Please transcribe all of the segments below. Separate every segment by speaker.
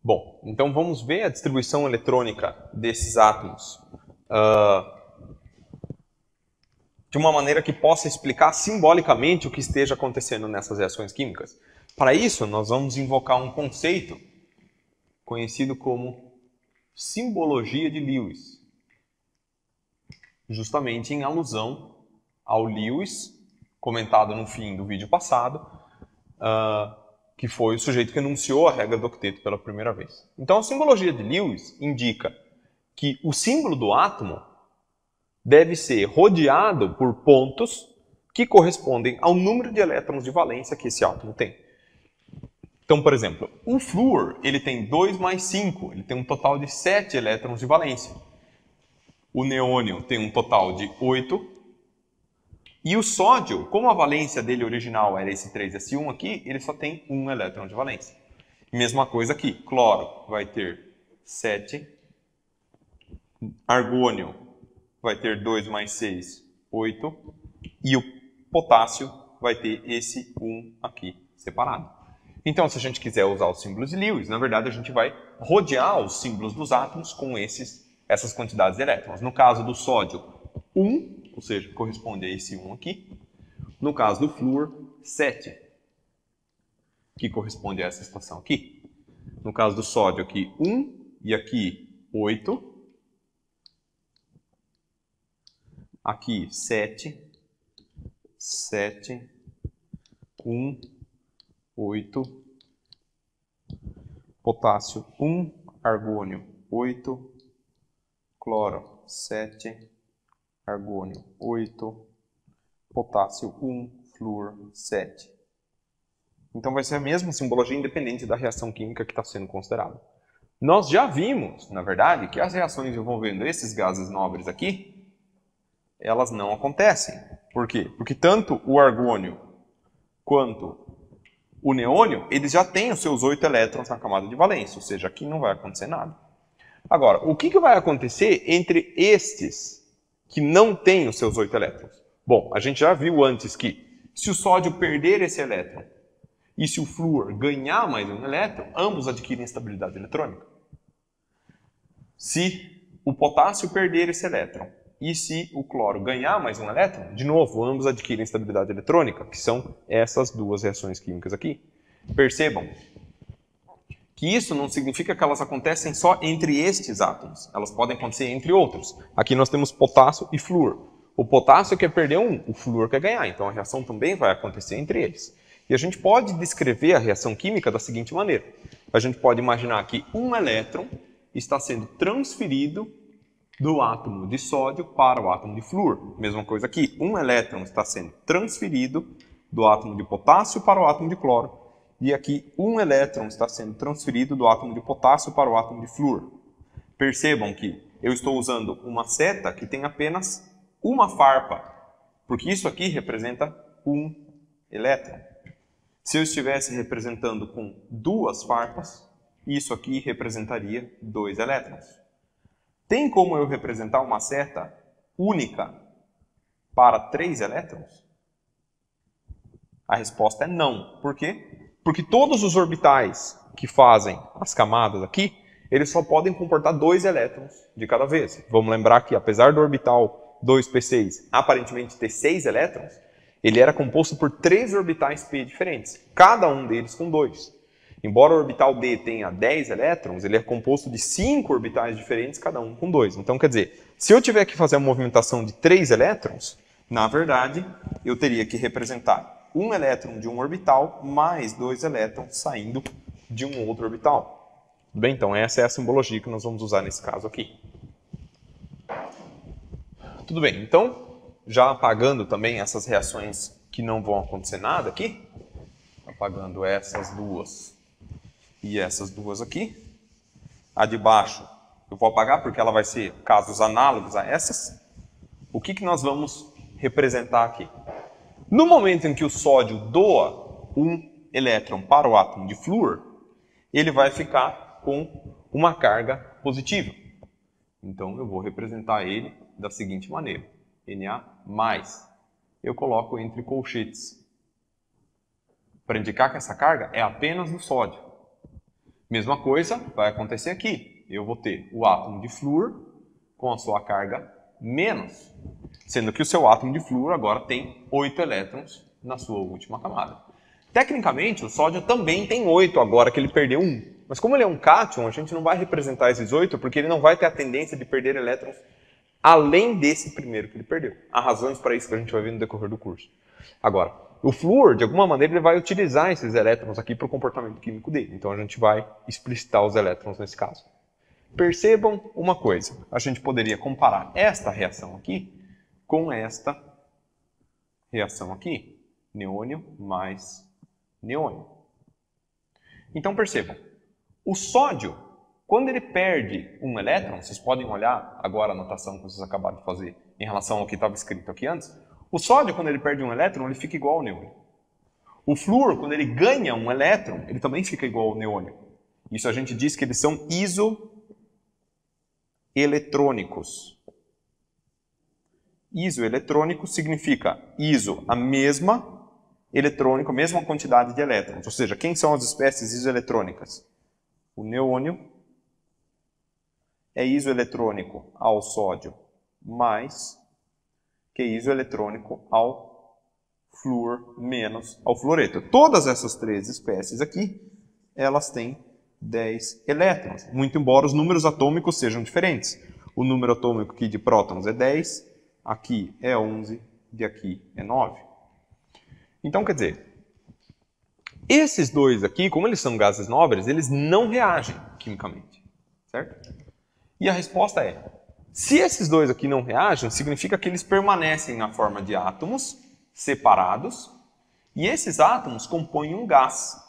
Speaker 1: Bom, então vamos ver a distribuição eletrônica desses átomos de uma maneira que possa explicar simbolicamente o que esteja acontecendo nessas reações químicas. Para isso, nós vamos invocar um conceito conhecido como simbologia de Lewis, justamente em alusão ao Lewis, comentado no fim do vídeo passado, que foi o sujeito que enunciou a regra do octeto pela primeira vez. Então, a simbologia de Lewis indica que o símbolo do átomo deve ser rodeado por pontos que correspondem ao número de elétrons de valência que esse átomo tem. Então, por exemplo, o flúor ele tem 2 mais 5, ele tem um total de 7 elétrons de valência. O neônio tem um total de 8. E o sódio, como a valência dele original era esse 3s1 aqui, ele só tem 1 elétron de valência. Mesma coisa aqui, cloro vai ter 7, argônio vai ter 2 mais 6, 8, e o potássio vai ter esse 1 aqui separado. Então, se a gente quiser usar os símbolos de Lewis, na verdade a gente vai rodear os símbolos dos átomos com essas quantidades de elétrons. No caso do sódio, 1, ou seja, corresponde a esse 1 aqui. No caso do flúor, 7, que corresponde a essa situação aqui. No caso do sódio aqui, 1 e aqui 8. Aqui 7, 7, 1, 8. Potássio 1, argônio 8, cloro 7, argônio 8, potássio 1, flúor 7. Então vai ser a mesma simbologia independente da reação química que está sendo considerada. Nós já vimos, na verdade, que as reações envolvendo esses gases nobres aqui, elas não acontecem. Por quê? Porque tanto o argônio quanto o neônio, eles já têm os seus 8 elétrons na camada de valência, ou seja, aqui não vai acontecer nada. Agora, o que vai acontecer entre estes que não têm os seus 8 elétrons? Bom, a gente já viu antes que se o sódio perder esse elétron e se o flúor ganhar mais um elétron, ambos adquirem estabilidade eletrônica. Se o potássio perder esse elétron e se o cloro ganhar mais um elétron, de novo, ambos adquirem estabilidade eletrônica, que são essas duas reações químicas aqui. Percebam que isso não significa que elas acontecem só entre estes átomos. Elas podem acontecer entre outros. Aqui nós temos potássio e flúor. O potássio quer perder um, o flúor quer ganhar. Então a reação também vai acontecer entre eles. E a gente pode descrever a reação química da seguinte maneira. A gente pode imaginar que um elétron está sendo transferido do átomo de sódio para o átomo de flúor. Mesma coisa aqui, um elétron está sendo transferido do átomo de potássio para o átomo de cloro. E aqui, um elétron está sendo transferido do átomo de potássio para o átomo de flúor. Percebam que eu estou usando uma seta que tem apenas uma farpa, porque isso aqui representa um elétron. Se eu estivesse representando com duas farpas, isso aqui representaria 2 elétrons. Tem como eu representar uma seta única para 3 elétrons? A resposta é não. Por quê? Porque todos os orbitais que fazem as camadas aqui, eles só podem comportar 2 elétrons de cada vez. Vamos lembrar que, apesar do orbital 2p6 aparentemente ter 6 elétrons, ele era composto por 3 orbitais p diferentes, cada um deles com 2. Embora o orbital d tenha 10 elétrons, ele é composto de 5 orbitais diferentes, cada um com 2. Então, quer dizer, se eu tiver que fazer a movimentação de 3 elétrons, na verdade, eu teria que representar um elétron de um orbital mais 2 elétrons saindo de um outro orbital. Tudo bem? Então, essa é a simbologia que nós vamos usar nesse caso aqui. Tudo bem, então, já apagando também essas reações que não vão acontecer nada aqui, apagando essas duas e essas duas aqui. A de baixo eu vou apagar porque ela vai ser casos análogos a essas. O que nós vamos representar aqui? No momento em que o sódio doa um elétron para o átomo de flúor, ele vai ficar com uma carga positiva. Então eu vou representar ele da seguinte maneira. Na+, eu coloco entre colchetes, para indicar que essa carga é apenas do sódio. Mesma coisa vai acontecer aqui. Eu vou ter o átomo de flúor com a sua carga menos, sendo que o seu átomo de flúor agora tem 8 elétrons na sua última camada. Tecnicamente, o sódio também tem 8 agora que ele perdeu 1. Mas como ele é um cátion, a gente não vai representar esses 8 porque ele não vai ter a tendência de perder elétrons além desse primeiro que ele perdeu. Há razões para isso que a gente vai ver no decorrer do curso. Agora, o flúor, de alguma maneira, ele vai utilizar esses elétrons aqui para o comportamento químico dele. Então a gente vai explicitar os elétrons nesse caso. Percebam uma coisa. A gente poderia comparar esta reação aqui com esta reação aqui. Neônio mais neônio. Então percebam. O sódio, quando ele perde um elétron, vocês podem olhar agora a anotação que vocês acabaram de fazer em relação ao que estava escrito aqui antes. O sódio, quando ele perde um elétron, ele fica igual ao neônio. O flúor, quando ele ganha um elétron, ele também fica igual ao neônio. Isso a gente diz que eles são isoeletrônicos. Isoeletrônico significa iso, a mesma eletrônico, a mesma quantidade de elétrons. Ou seja, quem são as espécies isoeletrônicas? O neônio é isoeletrônico ao sódio mais que é isoeletrônico ao flúor menos ao fluoreto. Todas essas três espécies aqui, elas têm 10 elétrons, muito embora os números atômicos sejam diferentes. O número atômico aqui de prótons é 10, aqui é 11 e aqui é 9. Então, quer dizer, esses dois aqui, como eles são gases nobres, eles não reagem quimicamente, certo? E a resposta é, se esses dois aqui não reagem, significa que eles permanecem na forma de átomos separados e esses átomos compõem um gás,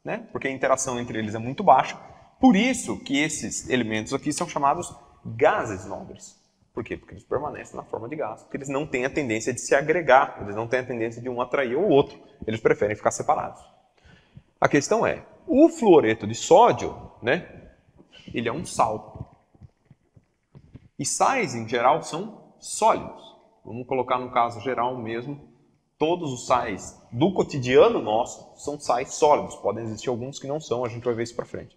Speaker 1: né? Porque a interação entre eles é muito baixa. Por isso que esses elementos aqui são chamados gases nobres. Por quê? Porque eles permanecem na forma de gás, porque eles não têm a tendência de se agregar, eles não têm a tendência de um atrair o outro, eles preferem ficar separados. A questão é, o fluoreto de sódio, né? Ele é um sal. E sais, em geral, são sólidos. Vamos colocar no caso geral mesmo, todos os sais do cotidiano nosso são sais sólidos. Podem existir alguns que não são, a gente vai ver isso para frente.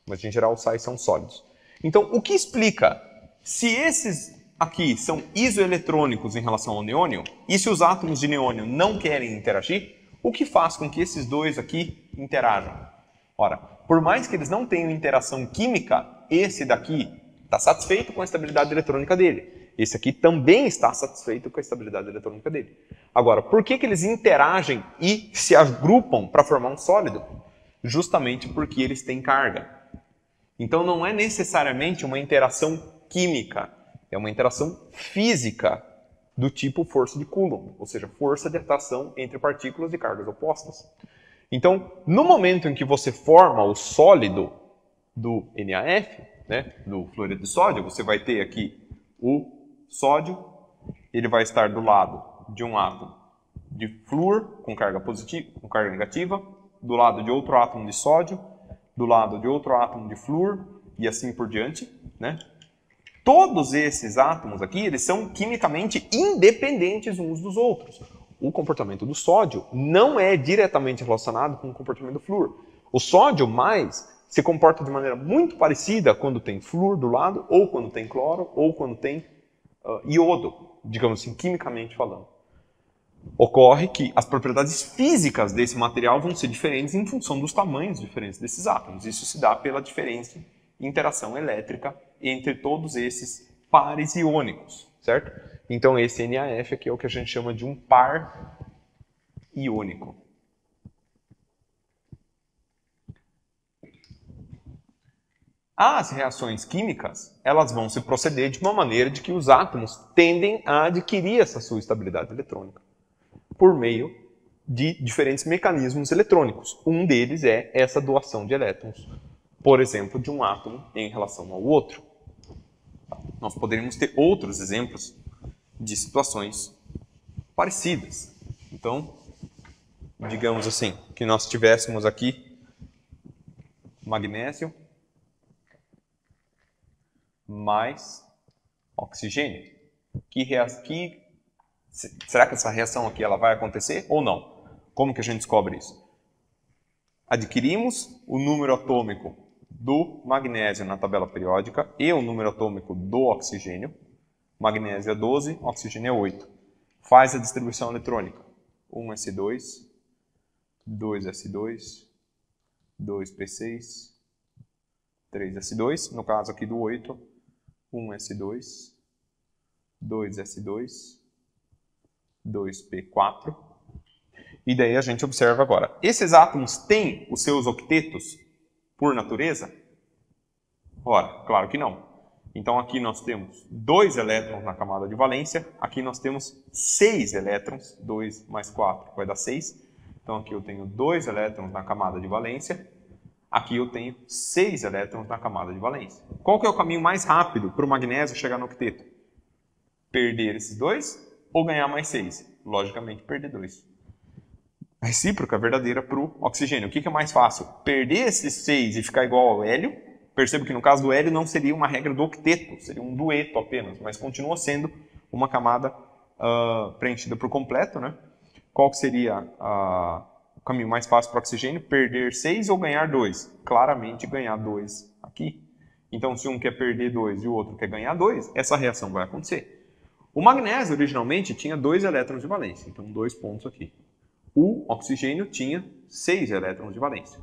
Speaker 1: Mas, em geral, os sais são sólidos. Então, o que explica se esses aqui são isoeletrônicos em relação ao neônio, e se os átomos de neônio não querem interagir, o que faz com que esses dois aqui interajam? Ora, por mais que eles não tenham interação química, esse daqui está satisfeito com a estabilidade eletrônica dele. Esse aqui também está satisfeito com a estabilidade eletrônica dele. Agora, por que eles interagem e se agrupam para formar um sólido? Justamente porque eles têm carga. Então não é necessariamente uma interação química, é uma interação física do tipo força de Coulomb, ou seja, força de atração entre partículas de cargas opostas. Então, no momento em que você forma o sólido do NaF, né, do fluoreto de sódio, você vai ter aqui o sódio, ele vai estar do lado de um átomo de flúor com carga positiva, com carga negativa, do lado de outro átomo de sódio, do lado de outro átomo de flúor e assim por diante, né? Todos esses átomos aqui, eles são quimicamente independentes uns dos outros. O comportamento do sódio não é diretamente relacionado com o comportamento do flúor. O sódio mais se comporta de maneira muito parecida quando tem flúor do lado, ou quando tem cloro, ou quando tem iodo, digamos assim, quimicamente falando. Ocorre que as propriedades físicas desse material vão ser diferentes em função dos tamanhos diferentes desses átomos. Isso se dá pela diferença em interação elétrica entre todos esses pares iônicos, certo? Então esse NaF aqui é o que a gente chama de um par iônico. As reações químicas, elas vão se proceder de uma maneira de que os átomos tendem a adquirir essa sua estabilidade eletrônica por meio de diferentes mecanismos eletrônicos. Um deles é essa doação de elétrons, por exemplo, de um átomo em relação ao outro. Nós poderíamos ter outros exemplos de situações parecidas. Então, digamos assim, que nós tivéssemos aqui magnésio mais oxigênio. Será que essa reação aqui ela vai acontecer ou não? Como que a gente descobre isso? Adquirimos o número atômico do magnésio na tabela periódica e o número atômico do oxigênio. Magnésio é 12, oxigênio é 8. Faz a distribuição eletrônica. 1s2, 2s2, 2p6, 3s2. No caso aqui do 8, 1s2, 2s2, 2p4. E daí a gente observa agora. Esses átomos têm os seus octetos por natureza? Ora, claro que não. Então aqui nós temos 2 elétrons na camada de valência, aqui nós temos 6 elétrons, 2 mais 4 vai dar 6. Então aqui eu tenho 2 elétrons na camada de valência, aqui eu tenho 6 elétrons na camada de valência. Qual que é o caminho mais rápido para o magnésio chegar no octeto? Perder esses 2 ou ganhar mais 6? Logicamente perder 2. A recíproca verdadeira para o oxigênio. O que é mais fácil? Perder esses 6 e ficar igual ao hélio. Perceba que no caso do hélio não seria uma regra do octeto, seria um dueto apenas, mas continua sendo uma camada preenchida por completo, né? Qual que seria o caminho mais fácil para o oxigênio? Perder 6 ou ganhar 2? Claramente ganhar 2 aqui. Então, se um quer perder 2 e o outro quer ganhar 2, essa reação vai acontecer. O magnésio originalmente tinha 2 elétrons de valência, então 2 pontos aqui. O oxigênio tinha 6 elétrons de valência.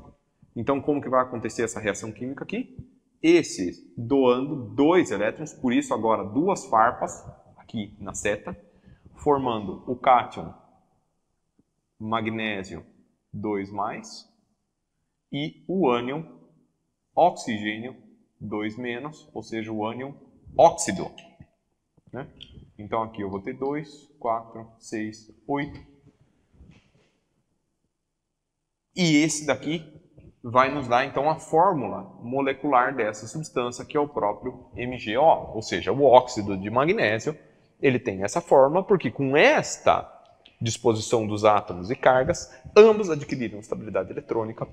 Speaker 1: Então, como que vai acontecer essa reação química aqui? Esse doando 2 elétrons, por isso agora 2 farpas aqui na seta, formando o cátion magnésio 2+, e o ânion oxigênio 2-, ou seja, o ânion óxido. Né? Então aqui eu vou ter 2, 4, 6, 8. E esse daqui vai nos dar, então, a fórmula molecular dessa substância, que é o próprio MgO, ou seja, o óxido de magnésio. Ele tem essa fórmula porque, com esta disposição dos átomos e cargas, ambos adquiriram estabilidade eletrônica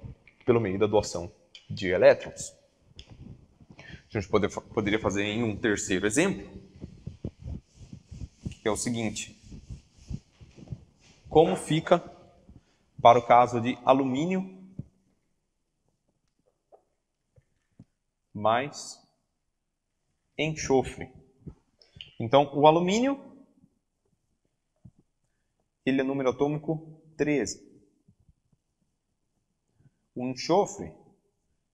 Speaker 1: pelo meio da doação de elétrons. A gente poderia fazer em um terceiro exemplo, que é o seguinte. Como fica para o caso de alumínio mais enxofre? Então, o alumínio, ele é número atômico 13. O enxofre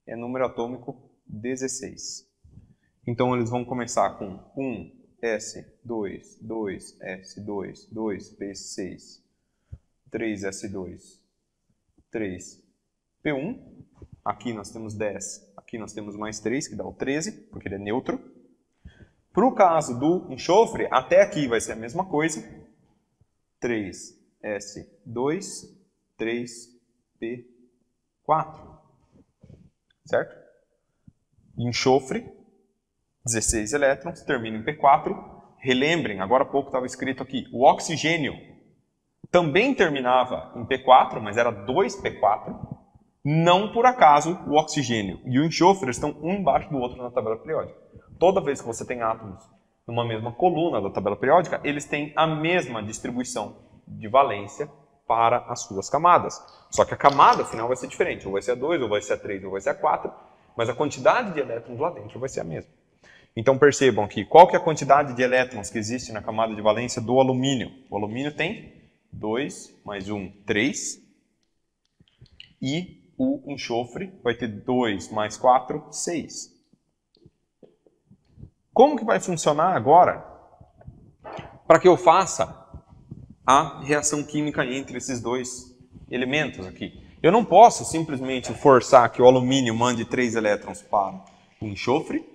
Speaker 1: é número atômico 16. Então, eles vão começar com 1s2, 2s2, 2p6, 3s2, 3p1. Aqui nós temos 10, aqui nós temos mais 3, que dá o 13, porque ele é neutro. Para o caso do enxofre, até aqui vai ser a mesma coisa. 3s2, 3p4. Certo? Enxofre, 16 elétrons, termina em P4. Relembrem, agora há pouco estava escrito aqui, o oxigênio também terminava em P4, mas era 2P4. Não por acaso o oxigênio e o enxofre estão um embaixo do outro na tabela periódica. Toda vez que você tem átomos numa mesma coluna da tabela periódica, eles têm a mesma distribuição de valência para as suas camadas. Só que a camada final vai ser diferente, ou vai ser a 2, ou vai ser a 3, ou vai ser a 4, mas a quantidade de elétrons lá dentro vai ser a mesma. Então percebam aqui, qual que é a quantidade de elétrons que existe na camada de valência do alumínio? O alumínio tem 2 mais 1, 3, e o enxofre vai ter 2 mais 4, 6. Como que vai funcionar agora para que eu faça a reação química entre esses dois elementos aqui? Eu não posso simplesmente forçar que o alumínio mande 3 elétrons para o enxofre,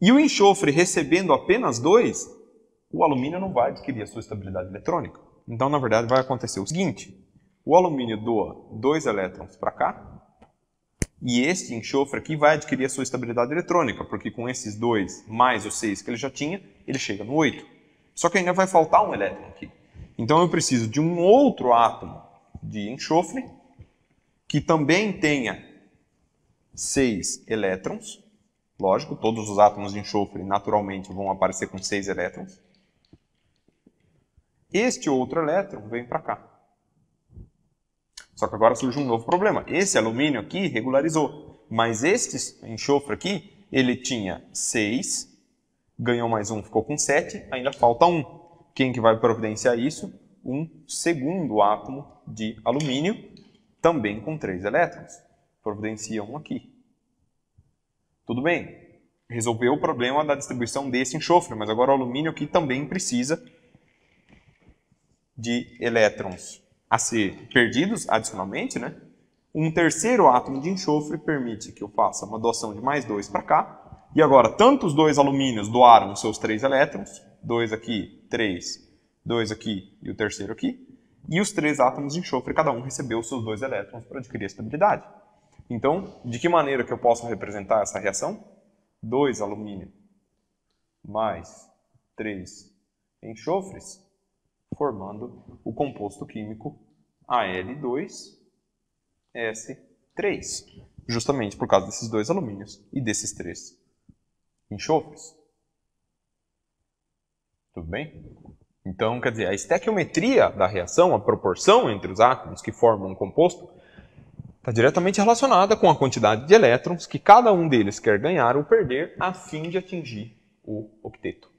Speaker 1: e o enxofre recebendo apenas 2, o alumínio não vai adquirir a sua estabilidade eletrônica. Então, na verdade, vai acontecer o seguinte. O alumínio doa 2 elétrons para cá, e este enxofre aqui vai adquirir a sua estabilidade eletrônica, porque com esses 2 mais os 6 que ele já tinha, ele chega no 8. Só que ainda vai faltar um elétron aqui. Então eu preciso de um outro átomo de enxofre, que também tenha 6 elétrons. Lógico, todos os átomos de enxofre naturalmente vão aparecer com 6 elétrons. Este outro elétron vem para cá. Só que agora surge um novo problema. Esse alumínio aqui regularizou. Mas este enxofre aqui, ele tinha 6, ganhou mais 1, ficou com 7, ainda falta 1. Quem que vai providenciar isso? Um segundo átomo de alumínio, também com 3 elétrons. Providencia um aqui. Tudo bem. Resolveu o problema da distribuição desse enxofre, mas agora o alumínio aqui também precisa de elétrons a ser perdidos adicionalmente, né? Um terceiro átomo de enxofre permite que eu faça uma doação de mais 2 para cá. E agora, tanto os dois alumínios doaram os seus 3 elétrons, 2 aqui, 3, 2 aqui e o terceiro aqui, e os 3 átomos de enxofre, cada um recebeu os seus 2 elétrons para adquirir a estabilidade. Então, de que maneira que eu posso representar essa reação? 2 alumínio mais 3 enxofres, formando o composto químico Al2S3, justamente por causa desses 2 alumínios e desses 3 enxofres. Tudo bem? Então, quer dizer, a estequiometria da reação, a proporção entre os átomos que formam um composto, está diretamente relacionada com a quantidade de elétrons que cada um deles quer ganhar ou perder a fim de atingir o octeto.